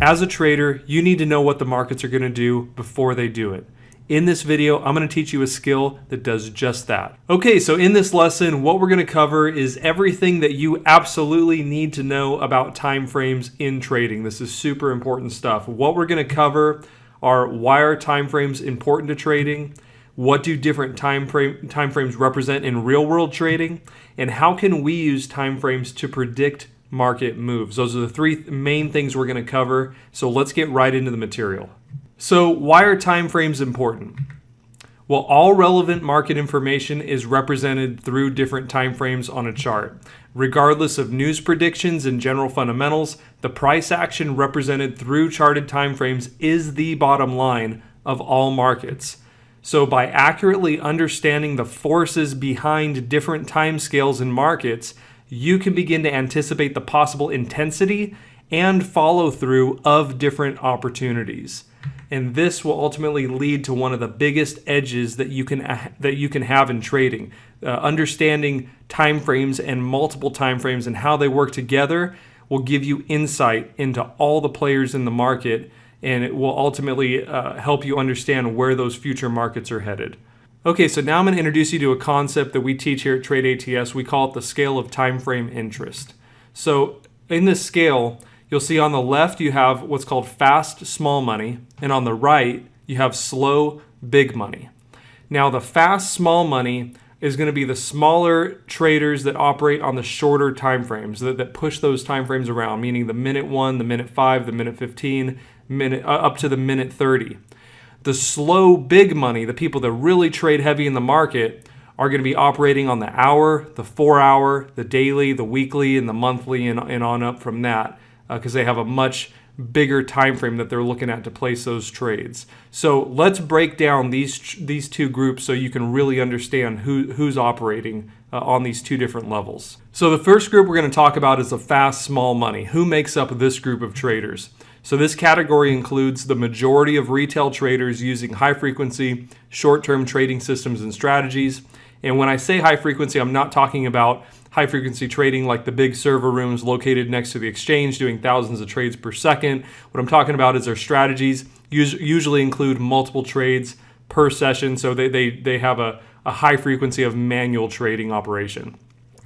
As a trader, you need to know what the markets are going to do before they do it. In this video, I'm going to teach you a skill that does just that. Okay, so in this lesson, what we're going to cover is everything that you absolutely need to know about time frames in trading. This is super important stuff. What we're going to cover are why are time frames important to trading, what do different time frames represent in real-world trading, and how can we use time frames to predict market moves. Those are the three main things we're going to cover. So let's get right into the material. So why are time frames important? Well, all relevant market information is represented through different time frames on a chart. Regardless of news predictions and general fundamentals, the price action represented through charted time frames is the bottom line of all markets. So by accurately understanding the forces behind different time scales in markets, you can begin to anticipate the possible intensity and follow through of different opportunities. And this will ultimately lead to one of the biggest edges that you can have in trading. Understanding time frames and multiple time frames and how they work together will give you insight into all the players in the market, and it will ultimately help you understand where those future markets are headed. Okay, so now I'm going to introduce you to a concept that we teach here at Trade ATS. We call it the scale of time frame interest. So in this scale, you'll see on the left you have what's called fast small money, and on the right you have slow big money. Now the fast small money is going to be the smaller traders that operate on the shorter time frames, that push those time frames around, meaning the minute 1, the minute 5, the minute 15, up to the minute 30. The slow big money, the people that really trade heavy in the market, are going to be operating on the hour, the 4-hour, the daily, the weekly, and the monthly, and on up from that, because they have a much bigger time frame that they're looking at to place those trades. So let's break down these two groups so you can really understand who's operating on these two different levels. So the first group we're going to talk about is the fast small money. Who makes up this group of traders? So this category includes the majority of retail traders using high-frequency, short-term trading systems and strategies. And when I say high-frequency, I'm not talking about high-frequency trading like the big server rooms located next to the exchange doing thousands of trades per second. What I'm talking about is their strategies usually include multiple trades per session, so they have a high frequency of manual trading operation.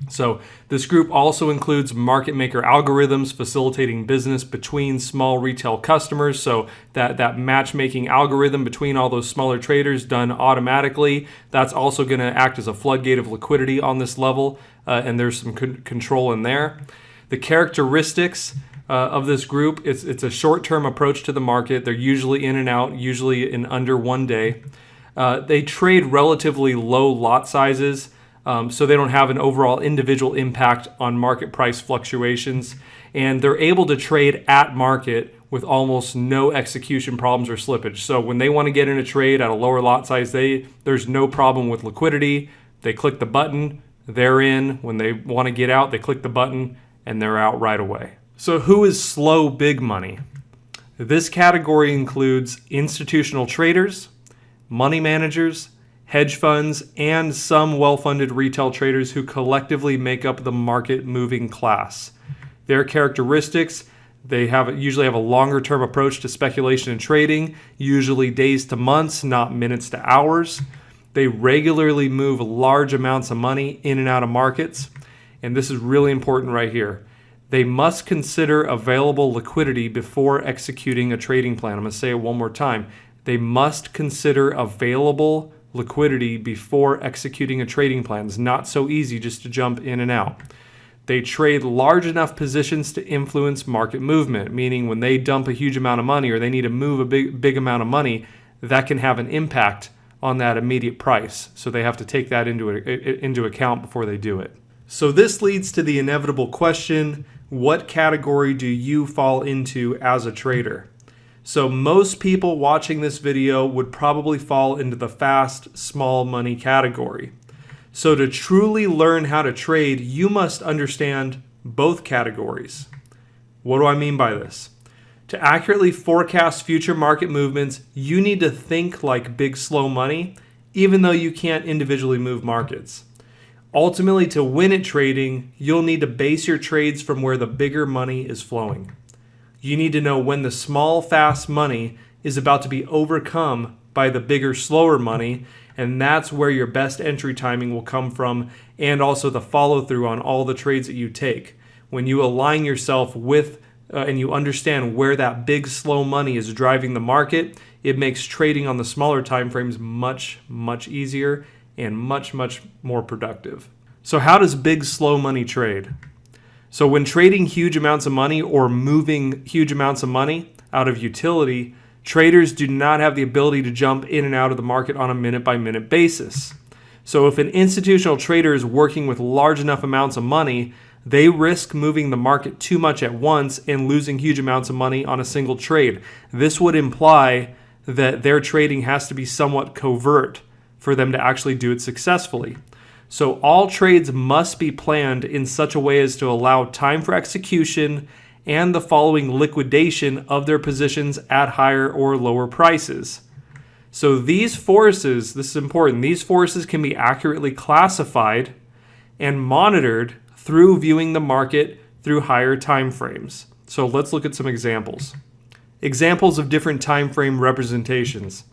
So this group also includes market maker algorithms facilitating business between small retail customers. So that matchmaking algorithm between all those smaller traders done automatically, that's also going to act as a floodgate of liquidity on this level, and there's some control in there. The characteristics of this group, it's a short-term approach to the market. They're usually in and out, usually in under 1 day. They trade relatively low lot sizes, so they don't have an overall individual impact on market price fluctuations, and they're able to trade at market with almost no execution problems or slippage. So when they want to get in a trade at a lower lot size, there's no problem with liquidity. They click the button, they're in. When they want to get out, they click the button and they're out right away. So who is slow big money? This category includes institutional traders, money managers, hedge funds, and some well-funded retail traders who collectively make up the market-moving class. Their characteristics, they usually have a longer-term approach to speculation and trading, usually days to months, not minutes to hours. They regularly move large amounts of money in and out of markets, and this is really important right here. They must consider available liquidity before executing a trading plan. I'm going to say it one more time. They must consider available liquidity before executing a trading plan. It's not so easy just to jump in and out. They trade large enough positions to influence market movement, meaning when they dump a huge amount of money or they need to move a big amount of money, that can have an impact on that immediate price. So they have to take that into account before they do it. So this leads to the inevitable question, what category do you fall into as a trader? So most people watching this video would probably fall into the fast, small money category. So to truly learn how to trade, you must understand both categories. What do I mean by this? To accurately forecast future market movements, you need to think like big, slow money, even though you can't individually move markets. Ultimately, to win at trading, you'll need to base your trades from where the bigger money is flowing. You need to know when the small, fast money is about to be overcome by the bigger, slower money, and that's where your best entry timing will come from, and also the follow through on all the trades that you take. When you align yourself with and you understand where that big, slow money is driving the market, it makes trading on the smaller time frames much, much easier and much, much more productive. So how does big, slow money trade? So when trading huge amounts of money or moving huge amounts of money out of utility, traders do not have the ability to jump in and out of the market on a minute-by-minute basis. So if an institutional trader is working with large enough amounts of money, they risk moving the market too much at once and losing huge amounts of money on a single trade. This would imply that their trading has to be somewhat covert for them to actually do it successfully. So all trades must be planned in such a way as to allow time for execution and the following liquidation of their positions at higher or lower prices. So these forces, this is important, these forces can be accurately classified and monitored through viewing the market through higher time frames. So let's look at some examples. Examples of different time frame representations.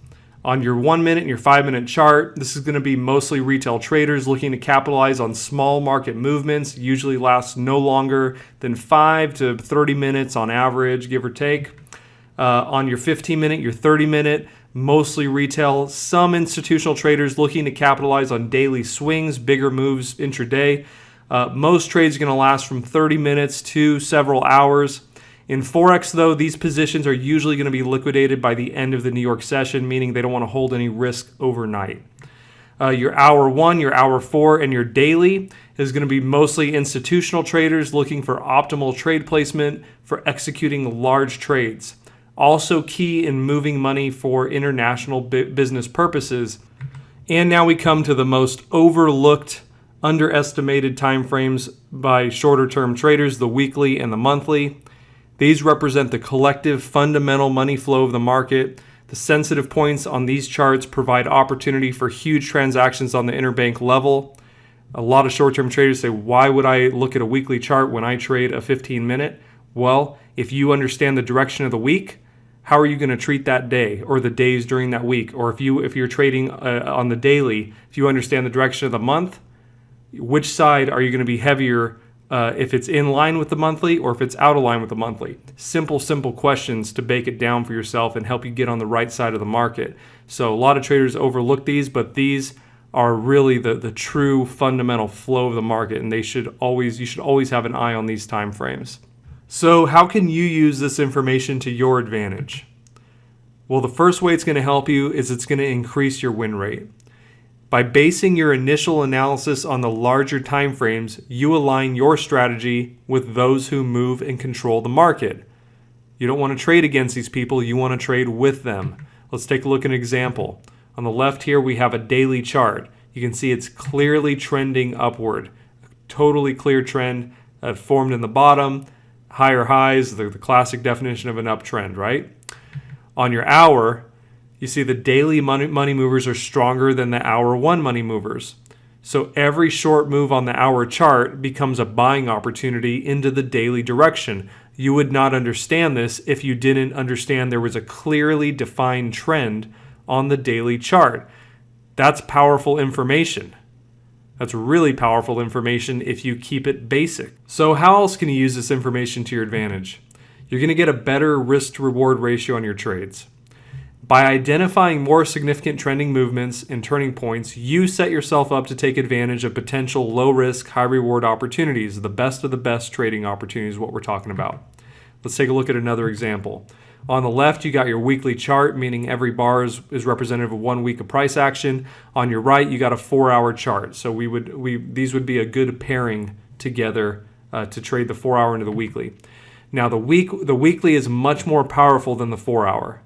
On your 1 minute and your 5 minute chart, this is going to be mostly retail traders looking to capitalize on small market movements, usually lasts no longer than 5 to 30 minutes on average, give or take. On your 15 minute, your 30 minute, mostly retail, some institutional traders looking to capitalize on daily swings, bigger moves intraday. Most trades are going to last from 30 minutes to several hours. In Forex, though, these positions are usually going to be liquidated by the end of the New York session, meaning they don't want to hold any risk overnight. Your hour 1, your hour 4, and your daily is going to be mostly institutional traders looking for optimal trade placement for executing large trades. Also key in moving money for international business purposes. And now we come to the most overlooked, underestimated time frames by shorter term traders, the weekly and the monthly. These represent the collective fundamental money flow of the market. The sensitive points on these charts provide opportunity for huge transactions on the interbank level. A lot of short-term traders say, why would I look at a weekly chart when I trade a 15-minute? Well, if you understand the direction of the week, how are you going to treat that day or the days during that week? Or if you're trading on the daily, if you understand the direction of the month, which side are you going to be heavier if it's in line with the monthly or if it's out of line with the monthly? Simple questions to bake it down for yourself and help you get on the right side of the market. So a lot of traders overlook these, but these are really the true fundamental flow of the market, and you should always have an eye on these time frames. So how can you use this information to your advantage? Well, the first way it's going to help you is it's going to increase your win rate. By basing your initial analysis on the larger time frames, you align your strategy with those who move and control the market. You don't want to trade against these people, you want to trade with them. Let's take a look at an example. On the left here, we have a daily chart. You can see it's clearly trending upward. A totally clear trend formed in the bottom. Higher highs, the classic definition of an uptrend, right? On your hour, you see the daily money movers are stronger than the hour 1 money movers. So every short move on the hour chart becomes a buying opportunity into the daily direction. You would not understand this if you didn't understand there was a clearly defined trend on the daily chart. That's powerful information. That's really powerful information if you keep it basic. So how else can you use this information to your advantage? You're going to get a better risk-to-reward ratio on your trades. By identifying more significant trending movements and turning points, you set yourself up to take advantage of potential low-risk, high-reward opportunities. The best of the best trading opportunities is what we're talking about. Let's take a look at another example. On the left, you got your weekly chart, meaning every bar is representative of 1 week of price action. On your right, you got a 4-hour chart. So these would be a good pairing together to trade the 4-hour into the weekly. Now, the weekly is much more powerful than the 4-hour.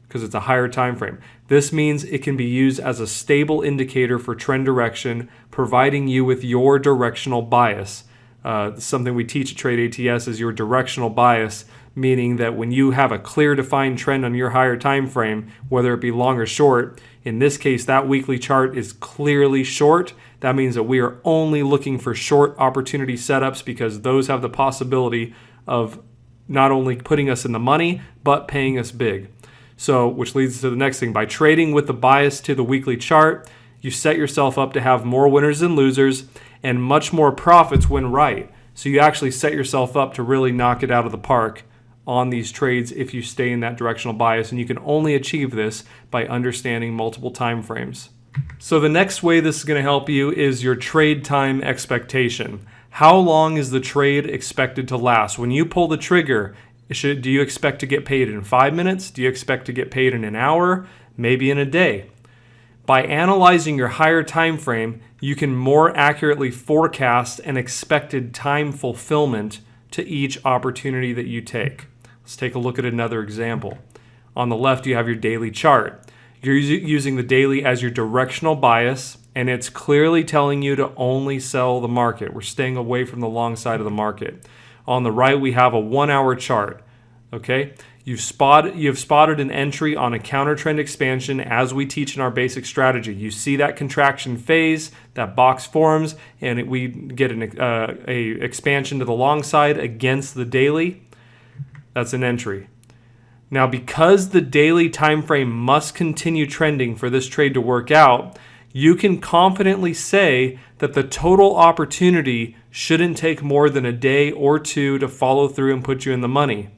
Because it's a higher time frame. This means it can be used as a stable indicator for trend direction, providing you with your directional bias. Something we teach at Trade ATS is your directional bias, meaning that when you have a clear defined trend on your higher time frame, whether it be long or short, in this case that weekly chart is clearly short. That means that we are only looking for short opportunity setups because those have the possibility of not only putting us in the money, but paying us big. So, which leads to the next thing. By trading with the bias to the weekly chart, you set yourself up to have more winners than losers and much more profits when right. So you actually set yourself up to really knock it out of the park on these trades if you stay in that directional bias. And you can only achieve this by understanding multiple time frames. So the next way this is going to help you is your trade time expectation. How long is the trade expected to last? When you pull the trigger, do you expect to get paid in 5 minutes? Do you expect to get paid in an hour? Maybe in a day? By analyzing your higher time frame, you can more accurately forecast an expected time fulfillment to each opportunity that you take. Let's take a look at another example. On the left, you have your daily chart. You're using the daily as your directional bias, and it's clearly telling you to only sell the market. We're staying away from the long side of the market. On the right, we have a 1-hour chart. Okay, you've spotted an entry on a counter trend expansion as we teach in our basic strategy. You see that contraction phase, that box forms, and we get an expansion to the long side against the daily. That's an entry. Now, because the daily time frame must continue trending for this trade to work out, you can confidently say that the total opportunity shouldn't take more than a day or two to follow through and put you in the money.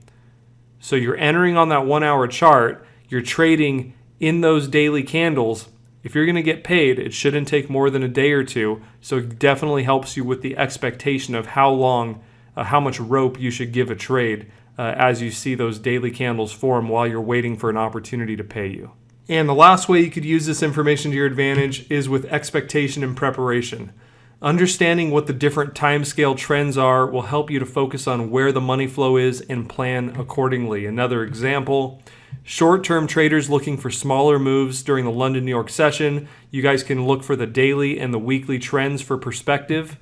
So you're entering on that 1-hour chart, you're trading in those daily candles. If you're going to get paid, it shouldn't take more than a day or two. So it definitely helps you with the expectation of how long, how much rope you should give a trade as you see those daily candles form while you're waiting for an opportunity to pay you. And the last way you could use this information to your advantage is with expectation and preparation. Understanding what the different timescale trends are will help you to focus on where the money flow is and plan accordingly. Another example, short-term traders looking for smaller moves during the London-New York session, you guys can look for the daily and the weekly trends for perspective.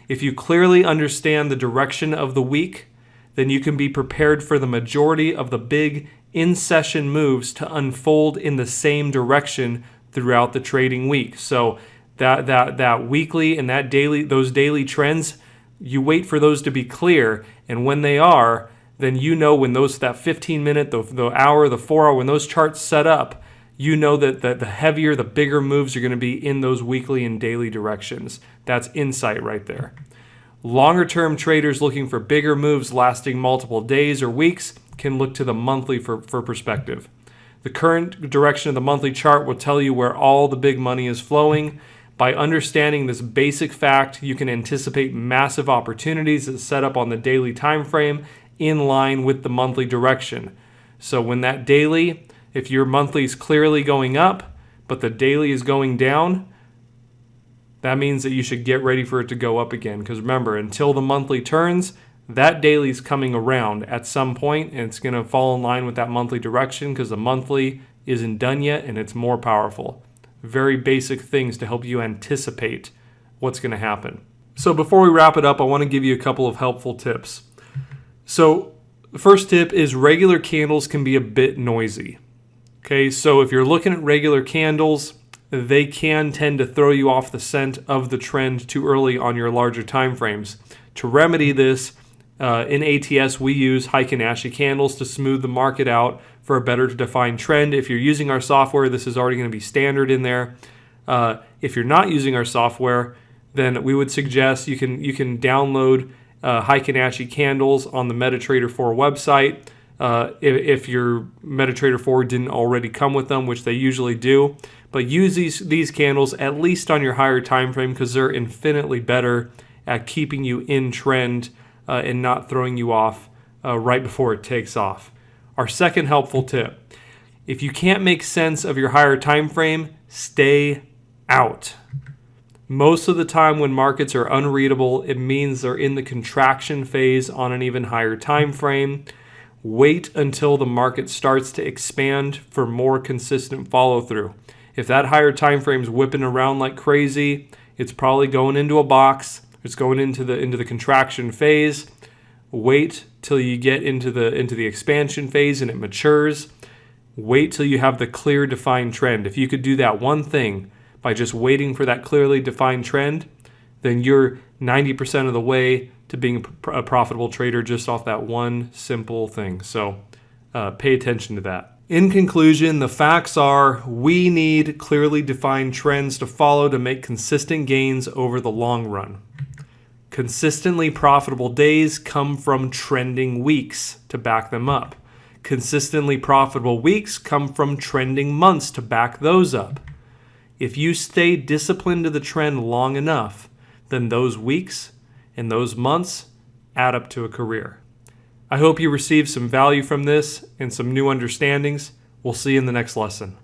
If you clearly understand the direction of the week, then you can be prepared for the majority of the big in-session moves to unfold in the same direction throughout the trading week. So that weekly and that daily, those daily trends, you wait for those to be clear, and when they are, then you know when that 15-minute, the hour, the 4-hour, when those charts set up, you know that the heavier, the bigger moves are going to be in those weekly and daily directions. That's insight right there. Longer-term traders looking for bigger moves lasting multiple days or weeks can look to the monthly for perspective. The current direction of the monthly chart will tell you where all the big money is flowing. By understanding this basic fact, you can anticipate massive opportunities that set up on the daily time frame in line with the monthly direction. So when that daily, if your monthly is clearly going up, but the daily is going down, that means that you should get ready for it to go up again. Because remember, until the monthly turns, that daily is coming around at some point, and it's going to fall in line with that monthly direction because the monthly isn't done yet and it's more powerful. Very basic things to help you anticipate what's going to happen. So before we wrap it up, I want to give you a couple of helpful tips. So the first tip is regular candles can be a bit noisy. Okay, so if you're looking at regular candles, they can tend to throw you off the scent of the trend too early on your larger time frames. To remedy this, in ATS, we use Heikin-Ashi candles to smooth the market out for a better defined trend. If you're using our software, this is already going to be standard in there. If you're not using our software, then we would suggest you can download Heikin-Ashi candles on the MetaTrader 4 website. If your MetaTrader 4 didn't already come with them, which they usually do. But use these candles at least on your higher time frame because they're infinitely better at keeping you in trend and not throwing you off right before it takes off. Our second helpful tip, if you can't make sense of your higher time frame, stay out. Most of the time when markets are unreadable, it means they're in the contraction phase on an even higher time frame. Wait until the market starts to expand for more consistent follow-through. If that higher time frame is whipping around like crazy, it's probably going into a box. It's going into the contraction phase. Wait till you get into the expansion phase and it matures. Wait till you have the clear defined trend. If you could do that one thing by just waiting for that clearly defined trend, then you're 90% of the way to being a profitable trader just off that one simple thing. So pay attention to that. In conclusion, the facts are we need clearly defined trends to follow to make consistent gains over the long run. Consistently profitable days come from trending weeks to back them up. Consistently profitable weeks come from trending months to back those up. If you stay disciplined to the trend long enough, then those weeks and those months add up to a career. I hope you received some value from this and some new understandings. We'll see you in the next lesson.